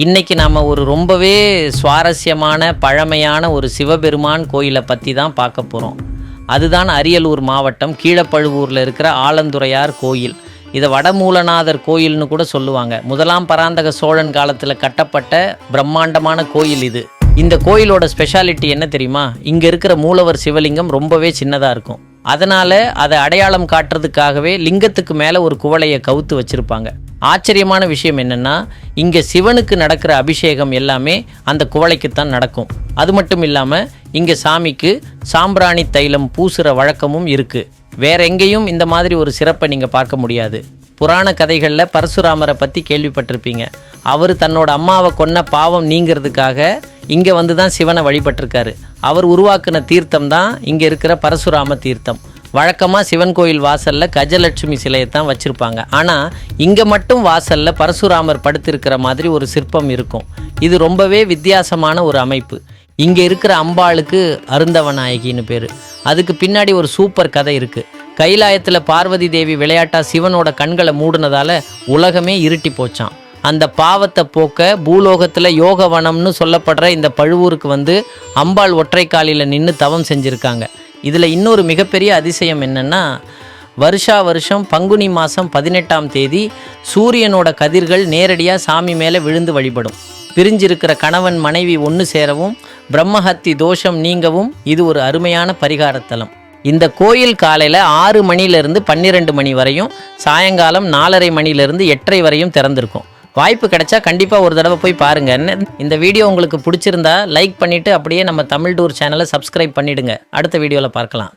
இன்றைக்கி நாம் ஒரு ரொம்பவே சுவாரஸ்யமான பழமையான ஒரு சிவபெருமான் கோயிலை பற்றி தான் பார்க்க போகிறோம். அதுதான் அரியலூர் மாவட்டம் கீழப்பழுவூரில் இருக்கிற ஆலந்துறையார் கோயில். இதை வடமூலநாதர் கோயில்னு கூட சொல்லுவாங்க. முதலாம் பராந்தக சோழன் காலத்தில் கட்டப்பட்ட பிரம்மாண்டமான கோயில் இது. இந்த கோயிலோட ஸ்பெஷாலிட்டி என்ன தெரியுமா? இங்கே இருக்கிற மூலவர் சிவலிங்கம் ரொம்பவே சின்னதாக இருக்கும். அதனால் அதை அடையாளம் காட்டுறதுக்காகவே லிங்கத்துக்கு மேலே ஒரு குவளையை கவுத்து வச்சுருப்பாங்க. ஆச்சரியமான விஷயம் என்னென்னா, இங்கே சிவனுக்கு நடக்கிற அபிஷேகம் எல்லாமே அந்த குவளைக்குத்தான் நடக்கும். அது மட்டும் இல்லாமல் இங்கே சாமிக்கு சாம்பிராணி தைலம் பூசுகிற வழக்கமும் இருக்குது. வேற எங்கேயும் இந்த மாதிரி ஒரு சிறப்பை நீங்கள் பார்க்க முடியாது. புராண கதைகளில் பரசுராமரை பற்றி கேள்விப்பட்டிருப்பீங்க. அவர் தன்னோட அம்மாவை கொன்ன பாவம் நீங்கிறதுக்காக இங்கே வந்து தான் சிவனை வழிபட்டிருக்காரு. அவர் உருவாக்கின தீர்த்தம் தான் இங்கே இருக்கிற பரசுராம தீர்த்தம். வழக்கமாக சிவன் கோயில் வாசலில் கஜலட்சுமி சிலையை தான் வச்சுருப்பாங்க. ஆனால் இங்கே மட்டும் வாசலில் பரசுராமர் படுத்திருக்கிற மாதிரி ஒரு சிற்பம் இருக்கும். இது ரொம்பவே வித்தியாசமான ஒரு அமைப்பு. இங்கே இருக்கிற அம்பாளுக்கு அருந்தவநாயகின்னு பேர். அதுக்கு பின்னாடி ஒரு சூப்பர் கதை இருக்குது. கைலாயத்தில் பார்வதி தேவி விளையாட்டா சிவனோட கண்களை மூடினதால் உலகமே இருட்டி போச்சான். அந்த பாவத்தை போக்க பூலோகத்தில் யோகவனம்னு சொல்லப்படுற இந்த பழுவூருக்கு வந்து அம்பாள் ஒற்றை காலில் நின்று தவம் செஞ்சுருக்காங்க. இதில் இன்னொரு மிகப்பெரிய அதிசயம் என்னென்னா, வருஷம் பங்குனி மாதம் 18ஆம் தேதி சூரியனோட கதிர்கள் நேரடியாக சாமி மேலே விழுந்து வழிபடும். பிரிஞ்சிருக்கிற கணவன் மனைவி ஒன்று சேரவும் பிரம்மஹத்தி தோஷம் நீங்கவும் இது ஒரு அருமையான பரிகாரத்தலம். இந்த கோயில் காலையில் 6 மணிலேருந்து 12 மணி வரையும், சாயங்காலம் 4:30 மணிலேருந்து 8:30 வரையும் திறந்திருக்கும். வாய்ப்பு கிடைச்சா கண்டிப்பாக ஒரு தடவை போய் பாருங்கள். இந்த வீடியோ உங்களுக்கு பிடிச்சிருந்தா லைக் பண்ணிவிட்டு அப்படியே நம்ம தமிழ் டூர் சேனலை சப்ஸ்கிரைப் பண்ணிவிடுங்க. அடுத்த வீடியோவில் பார்க்கலாம்.